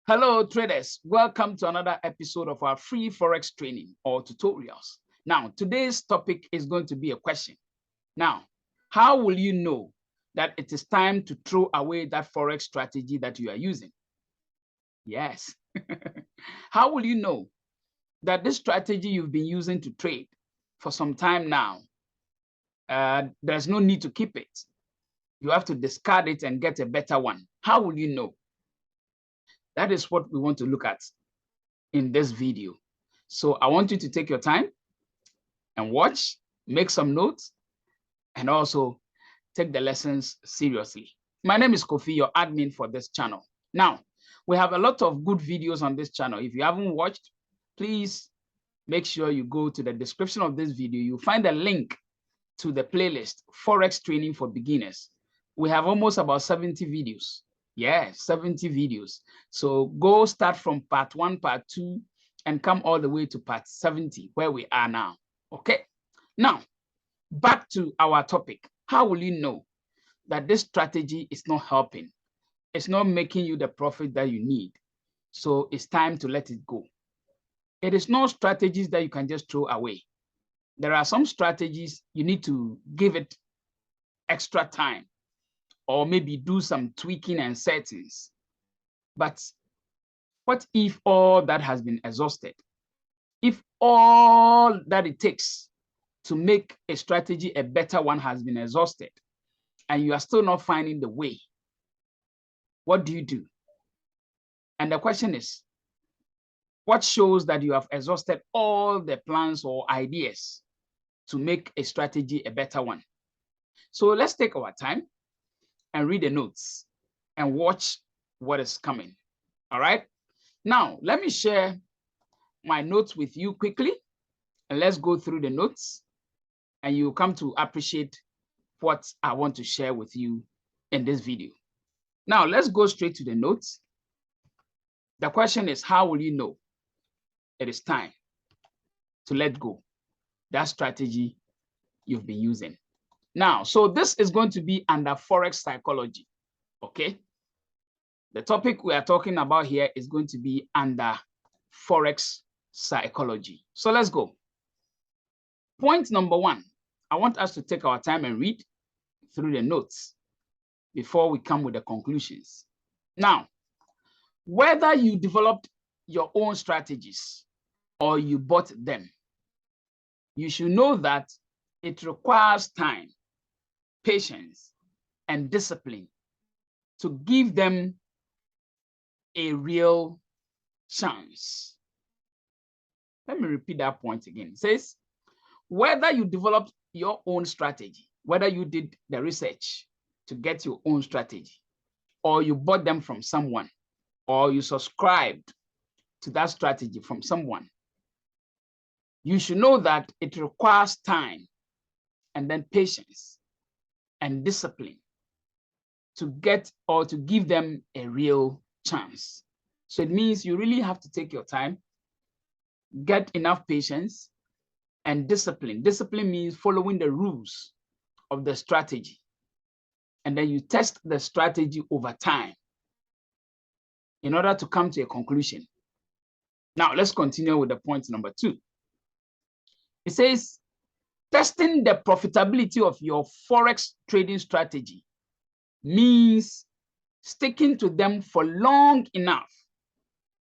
Hello traders, welcome to another episode of our free Forex training or tutorials. Now, today's topic is going to be a question. Now, how will you know that it is time to throw away that Forex strategy that you are using? Yes. How will you know that this strategy you've been using to trade for some time now, there's no need to keep it? You have to discard it and get a better one. How will you know? That is what we want to look at in this video. So I want you to take your time and watch, make some notes, and also take the lessons seriously. My name is Kofi, your admin for this channel. Now, we have a lot of good videos on this channel. If you haven't watched, please make sure you go to the description of this video. You'll find a link to the playlist, Forex Training for Beginners. We have almost about 70 videos. Yeah, 70 videos. So go start from part 1, part 2, and come all the way to part 70, where we are now. Okay. Now, back to our topic. How will you know that this strategy is not helping? It's not making you the profit that you need. So it's time to let it go. It is not strategies that you can just throw away. There are some strategies you need to give it extra time or maybe do some tweaking and settings. But what if all that has been exhausted? If all that it takes to make a strategy a better one has been exhausted and you are still not finding the way, what do you do? And the question is, what shows that you have exhausted all the plans or ideas to make a strategy a better one? So let's take our time and read the notes and watch what is coming. All right. Now, let me share my notes with you quickly, and let's go through the notes, and you'll come to appreciate what I want to share with you in this video. Now, let's go straight to the notes. The question is, how will you know it is time to let go that strategy you've been using? Now, so this is going to be under Forex psychology, okay? The topic we are talking about here is going to be under Forex psychology. So let's go. Point number 1, I want us to take our time and read through the notes before we come with the conclusions. Now, whether you developed your own strategies or you bought them, you should know that it requires time, patience, and discipline to give them a real chance. Let me repeat that point again. It says, whether you developed your own strategy, whether you did the research to get your own strategy, or you bought them from someone, or you subscribed to that strategy from someone, you should know that it requires time and then patience and discipline to get or to give them a real chance. So it means you really have to take your time, get enough patience, and discipline. Discipline means following the rules of the strategy. And then you test the strategy over time in order to come to a conclusion. Now, let's continue with the point number 2. It says, testing the profitability of your Forex trading strategy means sticking to them for long enough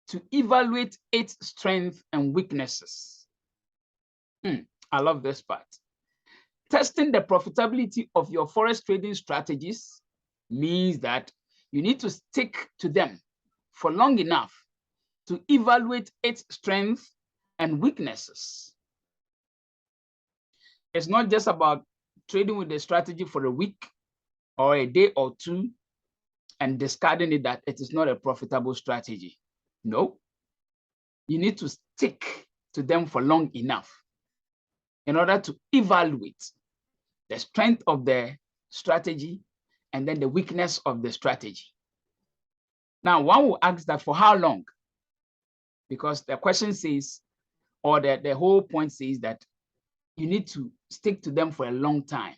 to evaluate its strengths and weaknesses. I love this part. Testing the profitability of your Forex trading strategies means that you need to stick to them for long enough to evaluate its strengths and weaknesses. It's not just about trading with the strategy for a week or a day or two and discarding it that it is not a profitable strategy. No, you need to stick to them for long enough in order to evaluate the strength of the strategy and then the weakness of the strategy. Now, one will ask that for how long? Because the question says, or the whole point says that you need to stick to them for a long time.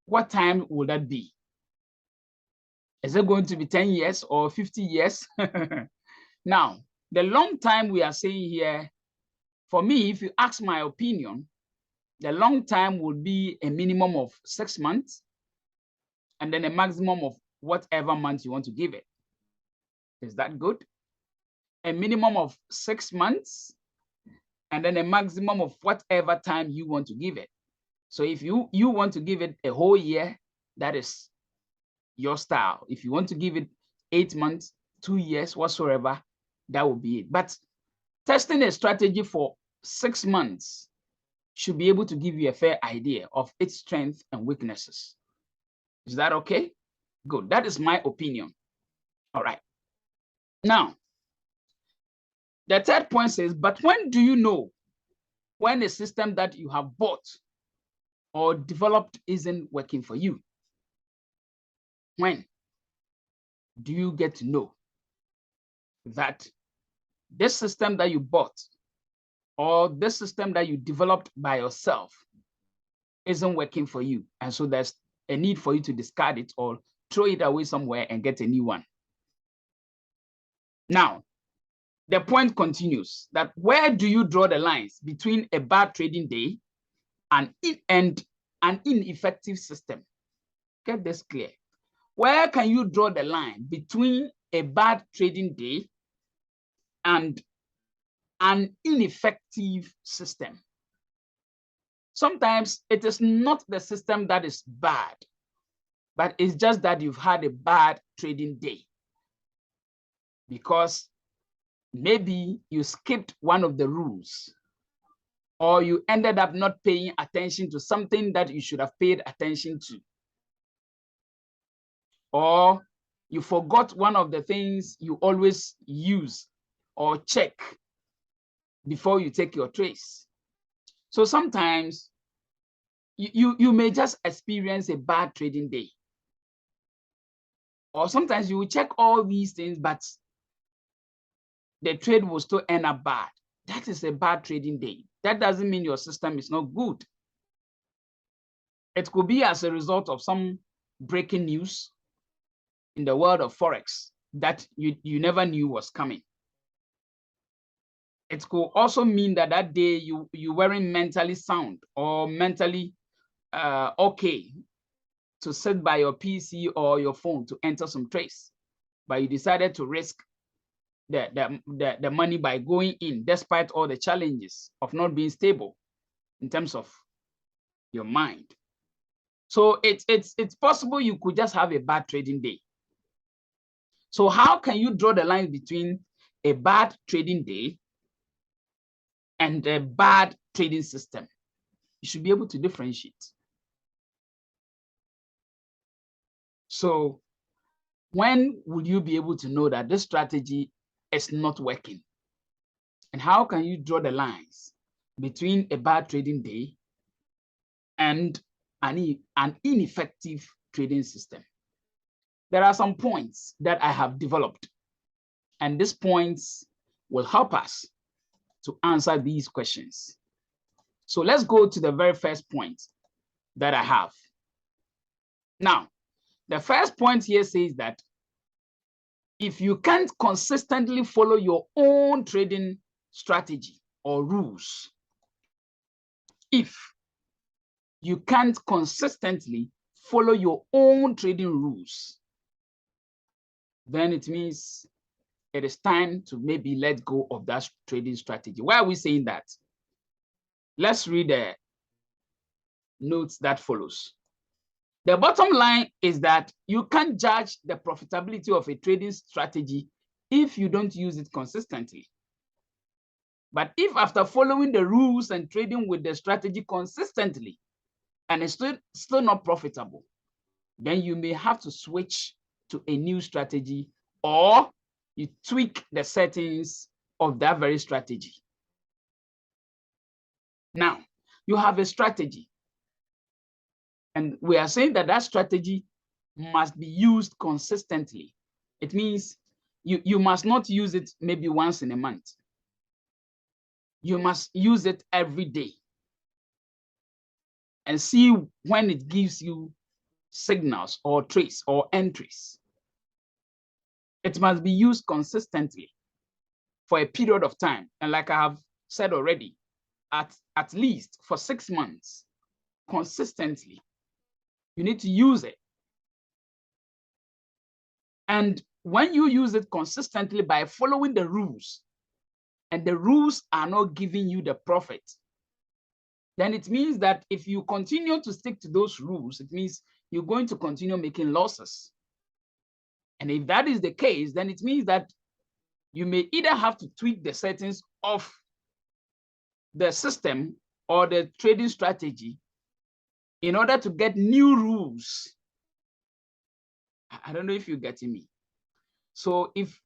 What time will that be? Is it going to be 10 years or 50 years? Now, the long time we are saying here, for me, if you ask my opinion, the long time would be a minimum of 6 months and then a maximum of whatever month you want to give it. Is that good? A minimum of 6 months and then a maximum of whatever time you want to give it. So if you want to give it a whole year, that is your style. If you want to give it 8 months, 2 years, whatsoever, that will be it. But testing a strategy for 6 months should be able to give you a fair idea of its strengths and weaknesses. Is that okay? Good. That is my opinion. All right. Now, the third point says, but when do you know when a system that you have bought or developed isn't working for you? When do you get to know that this system that you bought or this system that you developed by yourself isn't working for you, and so there's a need for you to discard it or throw it away somewhere and get a new one? Now, the point continues that where do you draw the lines between a bad trading day and an ineffective system? Get this clear. Where can you draw the line between a bad trading day and an ineffective system? Sometimes it is not the system that is bad, but it's just that you've had a bad trading day because maybe you skipped one of the rules or you ended up not paying attention to something that you should have paid attention to, or you forgot one of the things you always use or check before you take your trades. So sometimes you may just experience a bad trading day. Or sometimes you will check all these things, but the trade will still end up bad. That is a bad trading day. That doesn't mean your system is not good. It could be as a result of some breaking news in the world of Forex that you never knew was coming. It could also mean that that day you weren't mentally sound or mentally okay to sit by your PC or your phone to enter some trades, but you decided to risk the money by going in despite all the challenges of not being stable in terms of your mind. So it's possible you could just have a bad trading day. So how can you draw the line between a bad trading day and a bad trading system? You should be able to differentiate. So when would you be able to know that this strategy is not working? And how can you draw the lines between a bad trading day and an ineffective trading system? There are some points that I have developed, and these points will help us to answer these questions. So let's go to the very first point that I have. Now, the first point here says that if you can't consistently follow your own trading strategy or rules, if you can't consistently follow your own trading rules, then it means it is time to maybe let go of that trading strategy. Why are we saying that? Let's read the notes that follows. The bottom line is that you can't judge the profitability of a trading strategy if you don't use it consistently. But if after following the rules and trading with the strategy consistently and it's still not profitable, then you may have to switch to a new strategy or you tweak the settings of that very strategy. Now, you have a strategy. And we are saying that that strategy must be used consistently. It means you must not use it maybe once in a month. You must use it every day and see when it gives you signals or trace or entries. It must be used consistently. for a period of time. And like I have said already, at least for 6 months, consistently, you need to use it. And when you use it consistently by following the rules, and the rules are not giving you the profit, then it means that if you continue to stick to those rules, it means you're going to continue making losses. And if that is the case, then it means that you may either have to tweak the settings of the system or the trading strategy in order to get new rules. I don't know if you're getting me. So if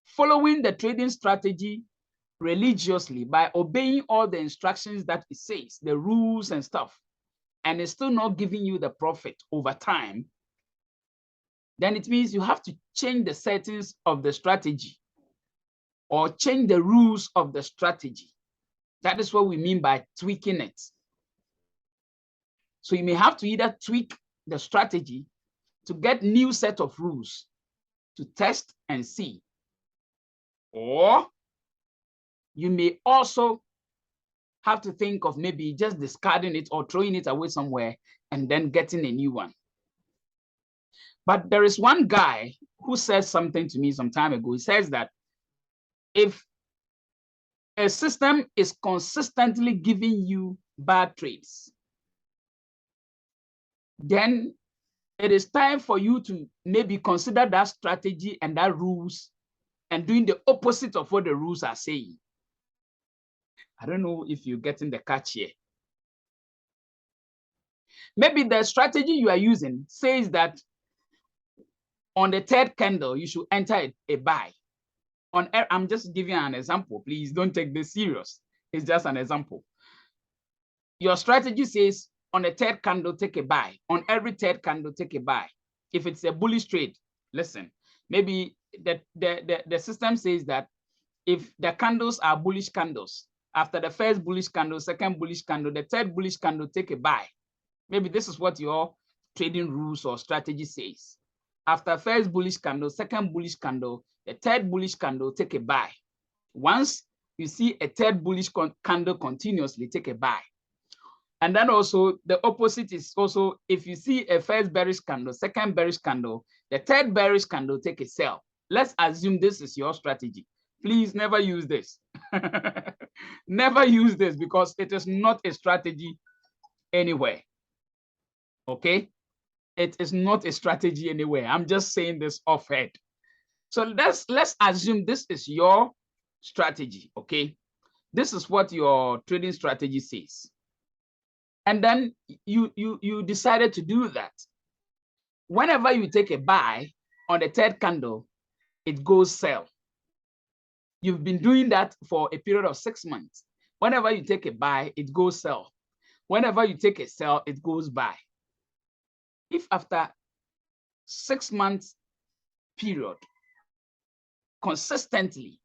following the trading strategy religiously by obeying all the instructions that it says, the rules and stuff, and it's still not giving you the profit over time, then it means you have to change the settings of the strategy or change the rules of the strategy. That is what we mean by tweaking it. So you may have to either tweak the strategy to get new set of rules to test and see, or you may also have to think of maybe just discarding it or throwing it away somewhere and then getting a new one. But there is one guy who says something to me some time ago. He says that if a system is consistently giving you bad trades, then it is time for you to maybe consider that strategy and that rules and doing the opposite of what the rules are saying. I don't know if you're getting the catch here. Maybe the strategy you are using says that on the third candle, you should enter a buy. I'm just giving an example. Please don't take this serious. It's just an example. Your strategy says on a third candle, take a buy. On every third candle, take a buy. If it's a bullish trade, listen, maybe the system says that if the candles are bullish candles, after the first bullish candle, second bullish candle, the third bullish candle, take a buy. Maybe this is what your trading rules or strategy says. After first bullish candle, second bullish candle, the third bullish candle, take a buy. Once you see a third bullish candle continuously, take a buy. And then also the opposite is also, if you see a first bearish candle, second bearish candle, the third bearish candle, take a sell. Let's assume this is your strategy. Please never use this. Never use this because it is not a strategy anywhere. Okay? It is not a strategy anywhere. I'm just saying this off head. So let's assume this is your strategy. Okay? This is what your trading strategy says. And then you decided to do that. Whenever you take a buy on the third candle, it goes sell. You've been doing that for a period of 6 months. Whenever you take a buy, it goes sell. Whenever you take a sell, it goes buy. If after 6 months period, consistently,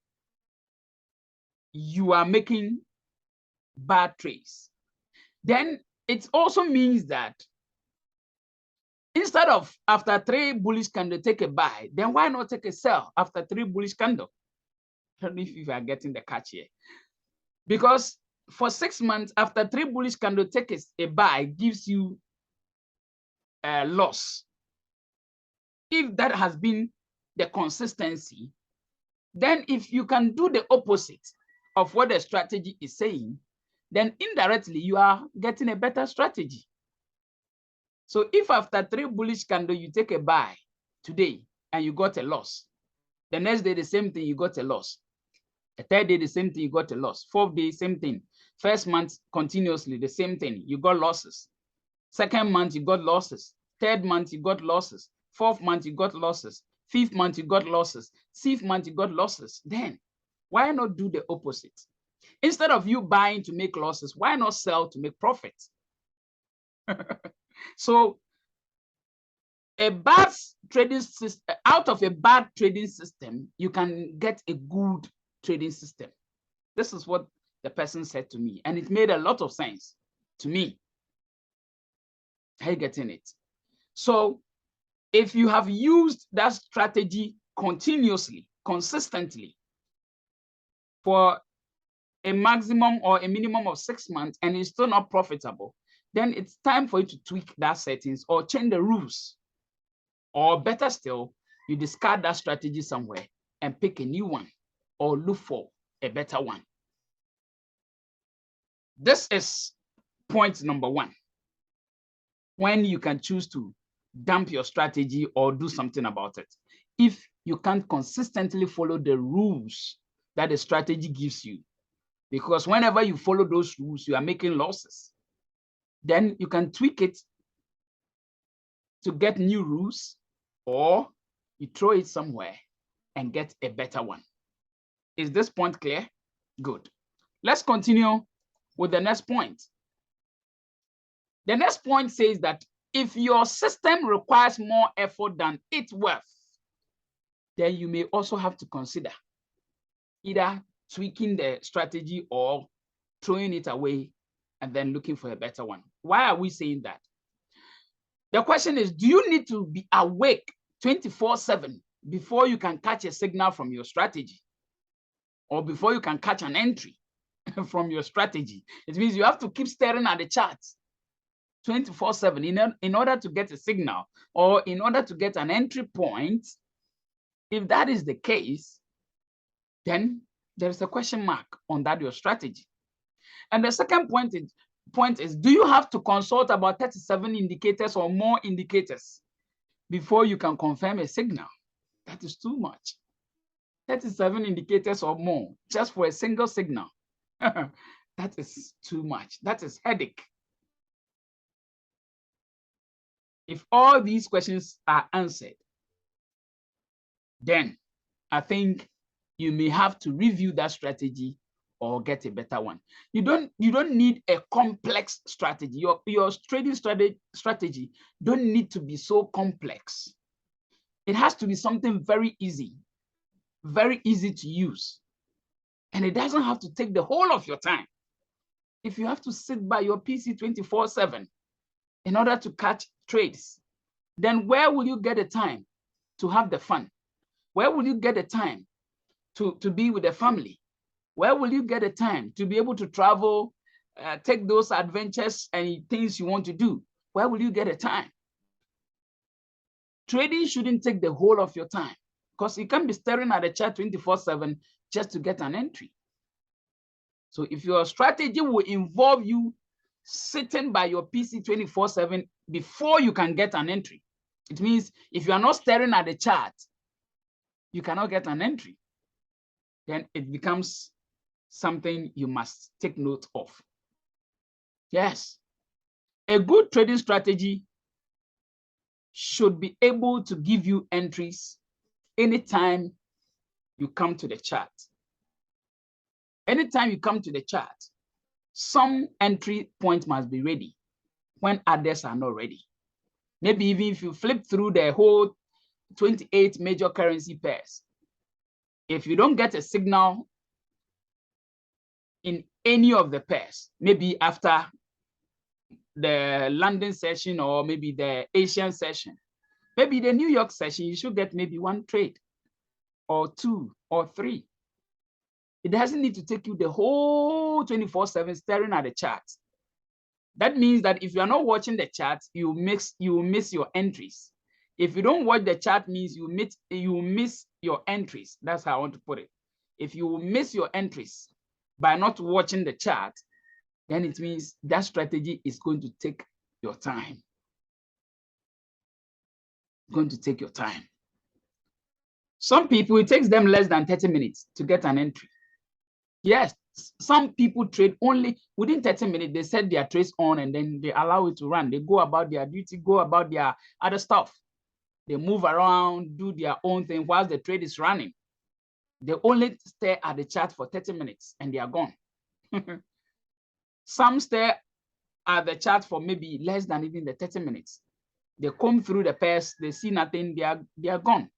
you are making bad trades, then it also means that instead of after 3 bullish candle take a buy, then why not take a sell after 3 bullish candle? I don't know if you are getting the catch here. Because for 6 months, after 3 bullish candle take a buy gives you a loss. If that has been the consistency, then if you can do the opposite of what the strategy is saying, then indirectly you are getting a better strategy. So if after 3 bullish candle you take a buy today and you got a loss, the next day the same thing, you got a loss. The third day the same thing, you got a loss. Fourth day same thing. First month continuously the same thing, you got losses. Second month you got losses. Third month you got losses. Fourth month you got losses. Fifth month you got losses. Sixth month you got losses. Then why not do the opposite? Instead of you buying to make losses, why not sell to make profits? So a bad trading system, out of a bad trading system, you can get a good trading system. This is what the person said to me, and it made a lot of sense to me. Are you getting it? So if you have used that strategy continuously, consistently, for a maximum or a minimum of 6 months and it's still not profitable, then it's time for you to tweak that settings or change the rules. Or better still, you discard that strategy somewhere and pick a new one or look for a better one. This is point number 1. When you can choose to dump your strategy or do something about it. If you can't consistently follow the rules that the strategy gives you, because whenever you follow those rules, you are making losses. Then you can tweak it to get new rules, or you throw it somewhere and get a better one. Is this point clear? Good. Let's continue with the next point. The next point says that if your system requires more effort than it's worth, then you may also have to consider either tweaking the strategy or throwing it away and then looking for a better one. Why are we saying that? The question is, do you need to be awake 24/7 before you can catch a signal from your strategy, or before you can catch an entry from your strategy? It means you have to keep staring at the charts 24/7 in order to get a signal or in order to get an entry point. If that is the case, then there is a question mark on that your strategy. And the second point is, do you have to consult about 37 indicators or more indicators before you can confirm a signal? That is too much. 37 indicators or more just for a single signal. That is too much. That is headache. If all these questions are answered, then I think you may have to review that strategy or get a better one. You don't need a complex strategy. Your trading strategy don't need to be so complex. It has to be something very easy to use. And it doesn't have to take the whole of your time. If you have to sit by your PC 24/7 in order to catch trades, then where will you get the time to have the fun? Where will you get the time to be with the family? Where will you get the time to be able to travel, take those adventures and things you want to do? Where will you get the time? Trading shouldn't take the whole of your time, because you can't be staring at the chart 24/7 just to get an entry. So if your strategy will involve you sitting by your PC 24/7 before you can get an entry, it means if you are not staring at the chart, you cannot get an entry. Then it becomes something you must take note of. Yes, a good trading strategy should be able to give you entries anytime you come to the chart. Anytime you come to the chart, some entry point must be ready when others are not ready. Maybe even if you flip through the whole 28 major currency pairs, if you don't get a signal in any of the pairs, maybe after the London session or maybe the Asian session, maybe the New York session, you should get maybe one trade or two or three. It doesn't need to take you the whole 24/7 staring at the chart. That means that if you are not watching the chart, you will miss your entries. If you don't watch the chart, means you miss your entries. That's how I want to put it. If you miss your entries by not watching the chart, then it means that strategy is going to take your time. Going to take your time. Some people, it takes them less than 30 minutes to get an entry. Yes, some people trade only within 30 minutes. They set their trades on and then they allow it to run. They go about their duty, go about their other stuff. They move around, do their own thing whilst the trade is running. They only stare at the chart for 30 minutes and they are gone. Some stare at the chart for maybe less than even the 30 minutes. They comb through the pairs, they see nothing, they are gone.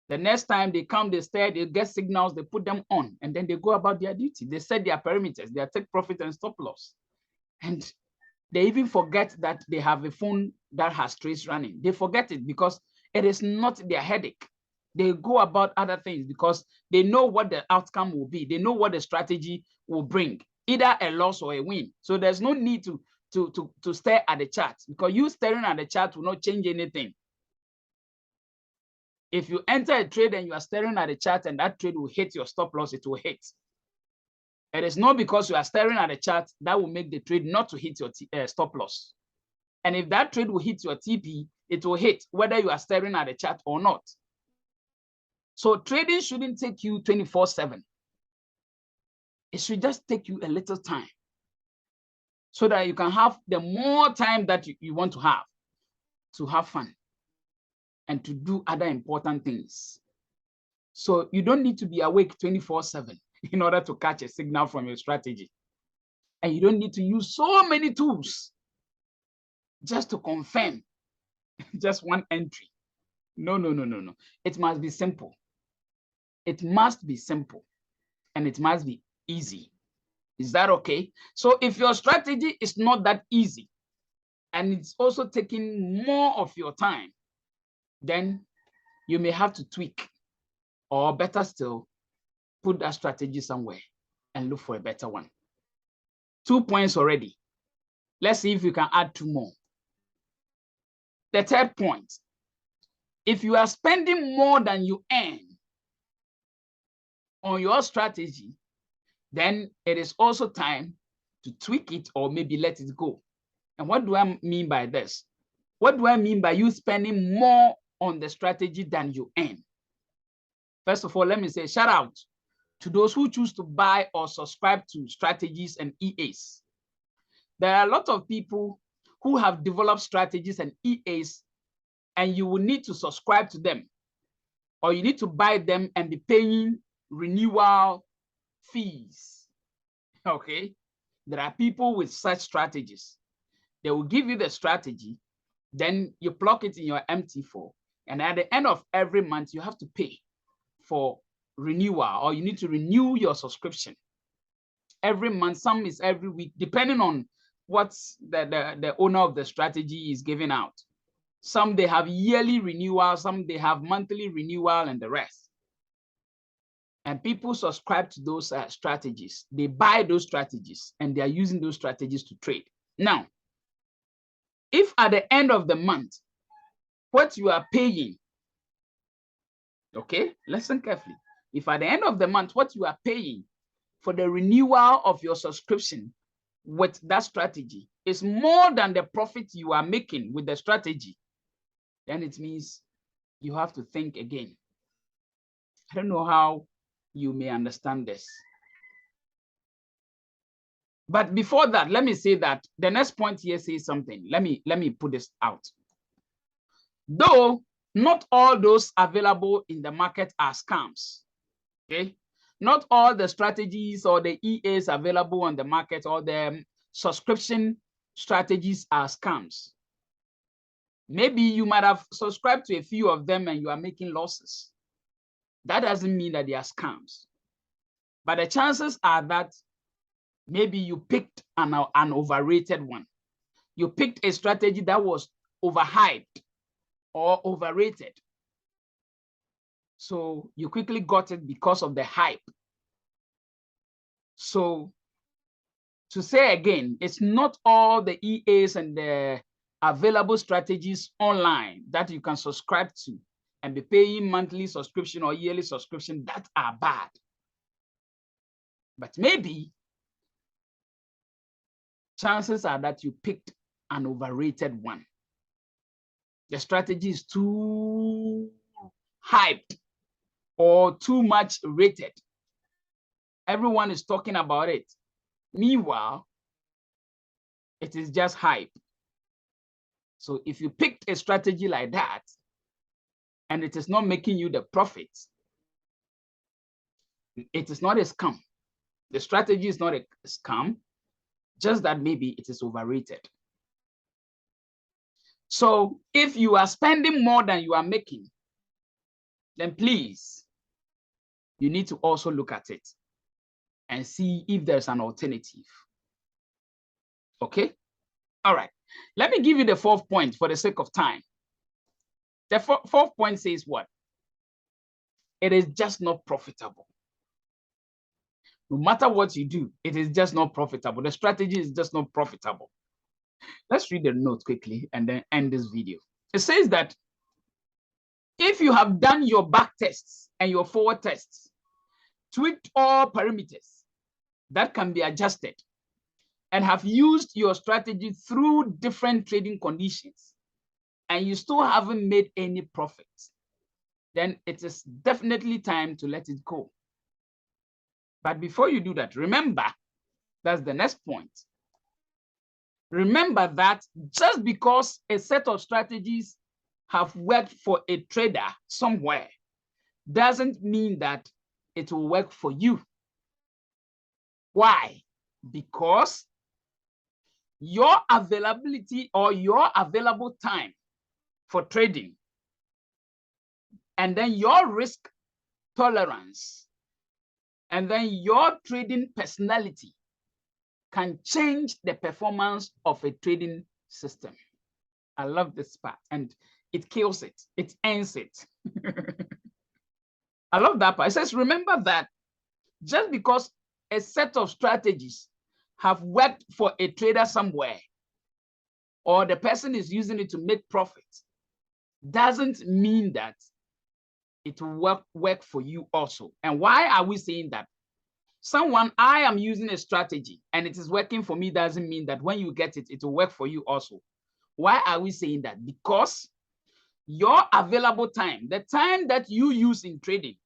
The next time they come, they stare, they get signals, they put them on, and then they go about their duty. They set their parameters, they take profit and stop loss. And they even forget that they have a phone that has trades running. They forget it because it is not their headache. They go about other things because they know what the outcome will be. They know what the strategy will bring, either a loss or a win. So there's no need to stare at the chart, because you staring at the chart will not change anything. If you enter a trade and you are staring at the chart and that trade will hit your stop loss, it will hit. It is not because you are staring at the chart that will make the trade not to hit your stop loss. And if that trade will hit your TP, it will hit whether you are staring at the chart or not. So trading shouldn't take you 24/7. It should just take you a little time so that you can have the more time that you want to have fun and to do other important things. So you don't need to be awake 24/7 in order to catch a signal from your strategy. And you don't need to use so many tools just to confirm just one entry. No. It must be simple. It must be simple, and it must be easy. Is that okay? So if your strategy is not that easy and it's also taking more of your time, then you may have to tweak, or better still, put that strategy somewhere and look for a better one. 2 points already. Let's see if you can add 2 more. The third point, if you are spending more than you earn on your strategy, then it is also time to tweak it or maybe let it go. And what do I mean by this? What do I mean by you spending more on the strategy than you earn? First of all, let me say shout out to those who choose to buy or subscribe to strategies and EAs. There are a lot of people who have developed strategies and EAs, and you will need to subscribe to them, or you need to buy them and be paying renewal fees. Okay, there are people with such strategies. They will give you the strategy, then you plug it in your MT4, and at the end of every month you have to pay for renewal, or you need to renew your subscription every month. Some is every week, depending on what the owner of the strategy is giving out. Some they have yearly renewal, some they have monthly renewal, and the rest. And people subscribe to those strategies. They buy those strategies and they are using those strategies to trade. Now, if at the end of the month, what you are paying, okay, listen carefully. If at the end of the month, what you are paying for the renewal of your subscription with that strategy is more than the profit you are making with the strategy, then it means you have to think again. I don't know how you may understand this. But before that, let me say that the next point here says something. Let me put this out. Though not all those available in the market are scams. Okay, not all the strategies or the EAs available on the market or the subscription strategies are scams. Maybe you might have subscribed to a few of them and you are making losses. That doesn't mean that they are scams. But the chances are that maybe you picked an overrated one. You picked a strategy that was overhyped or overrated. So you quickly got it because of the hype. So to say again, it's not all the EAs and the available strategies online that you can subscribe to and be paying monthly subscription or yearly subscription that are bad. But maybe chances are that you picked an overrated one. The strategy is too hyped or too much rated. Everyone is talking about it. Meanwhile, it is just hype. So if you picked a strategy like that and it is not making you the profits, it is not a scam. The strategy is not a scam, just that maybe it is overrated. So if you are spending more than you are making, then please, you need to also look at it and see if there's an alternative. Okay? All right. Let me give you the fourth point for the sake of time. The fourth point says what? it is just not profitable. No matter what you do, it is just not profitable. The strategy is just not profitable. Let's read the note quickly and then end this video. It says that if you have done your back tests and your forward tests, tweaked all parameters that can be adjusted, and have used your strategy through different trading conditions, and you still haven't made any profit, then it is definitely time to let it go. But before you do that, remember, that's the next point. Remember that just because a set of strategies have worked for a trader somewhere doesn't mean that it will work for you. Why? Because your availability or your available time for trading, and then your risk tolerance, and then your trading personality can change the performance of a trading system. I love this part, and it kills it. It ends it. I love that part. It says, remember that just because a set of strategies have worked for a trader somewhere, or the person is using it to make profit, doesn't mean that it will work for you also. And why are we saying that? I am using a strategy and it is working for me doesn't mean that when you get it, it will work for you also. Why are we saying that? Because your available time, the time that you use in trading,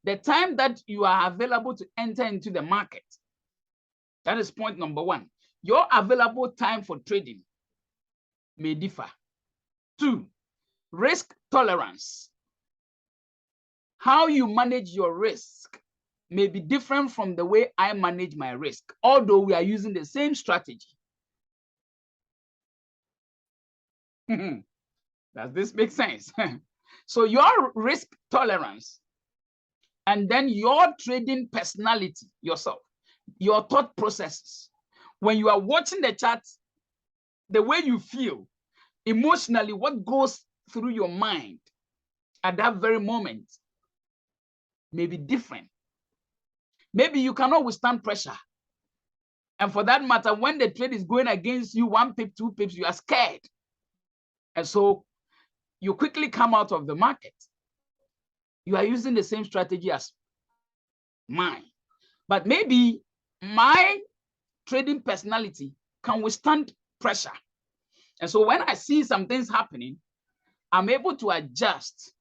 the time that you are available to enter into the market, that is point number one. Your available time for trading may differ. 2, risk tolerance. How you manage your risk may be different from the way I manage my risk, although we are using the same strategy. Does this make sense? So your risk tolerance and then your trading personality, yourself, your thought processes. When you are watching the chart, the way you feel emotionally, what goes through your mind at that very moment may be different. Maybe you cannot withstand pressure. And for that matter, when the trade is going against you, 1 pip, 2 pips, you are scared. And so you quickly come out of the market. You are using the same strategy as mine. But maybe my trading personality can withstand pressure. And so when I see some things happening, I'm able to adjust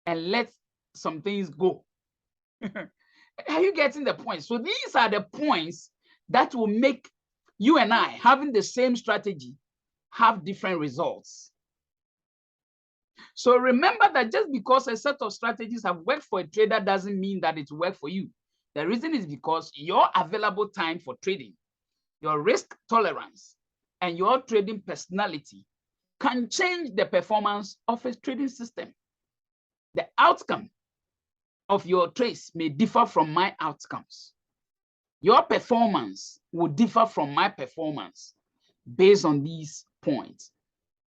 and let some things go. Are you getting the point? So these are the points that will make you and I, having the same strategy, have different results. So remember that just because a set of strategies have worked for a trader doesn't mean that it will work for you. The reason is because your available time for trading, your risk tolerance, and your trading personality can change the performance of a trading system. The outcome of your trades may differ from my outcomes. Your performance will differ from my performance based on these points.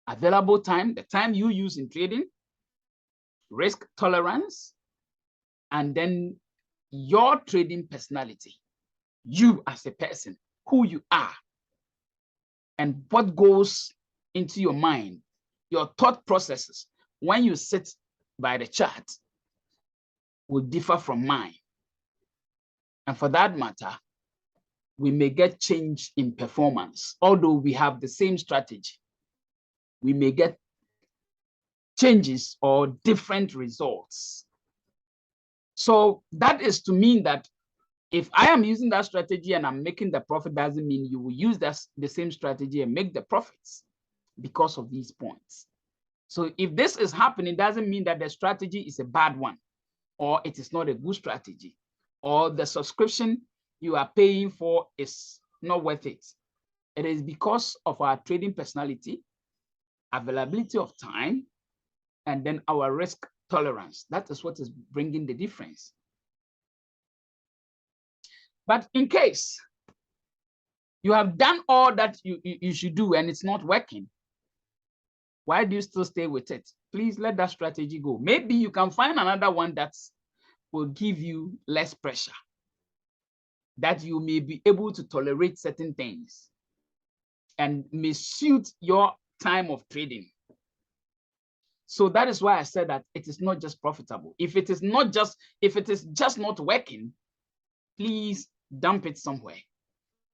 Available time, the time you use in trading, risk tolerance, and then your trading personality. You as a person, who you are, and what goes into your mind, your thought processes when you sit by the chart will differ from mine. And for that matter, we may get change in performance. Although we have the same strategy, we may get changes or different results. So that is to mean that if I am using that strategy and I'm making the profit, doesn't mean you will use the same strategy and make the profits because of these points. So if this is happening, doesn't mean that the strategy is a bad one, or it is not a good strategy, or the subscription you are paying for is not worth it. It is because of our trading personality, availability of time, and then our risk tolerance. That is what is bringing the difference. But in case you have done all that you should do and it's not working, Why do you still stay with it? Please let that strategy go. Maybe you can find another one that will give you less pressure, that you may be able to tolerate certain things and may suit your time of trading. So that is why I said that it is not just profitable. If it is just not working, please dump it somewhere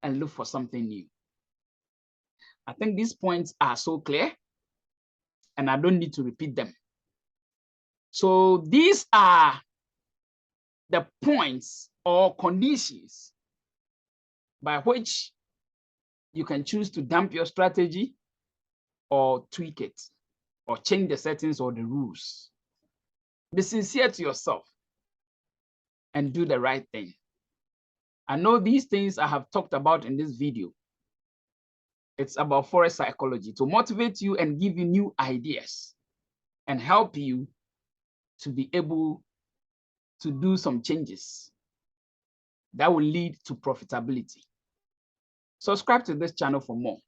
and look for something new. I think these points are so clear and I don't need to repeat them. So these are the points or conditions by which you can choose to dump your strategy or tweak it or change the settings or the rules. Be sincere to yourself and do the right thing. I know these things I have talked about in this video. It's about Forex psychology to motivate you and give you new ideas and help you to be able to do some changes that will lead to profitability. Subscribe to this channel for more.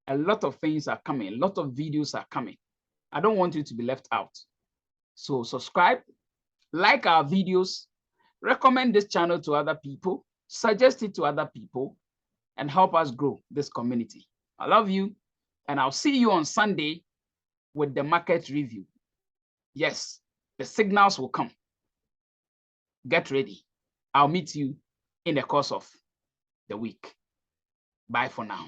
A lot of things are coming. A lot of videos are coming. I don't want you to be left out. So subscribe, like our videos, recommend this channel to other people, suggest it to other people, and help us grow this community. I love you, and I'll see you on Sunday with the market review. Yes, the signals will come. Get ready. I'll meet you in the course of the week. Bye for now.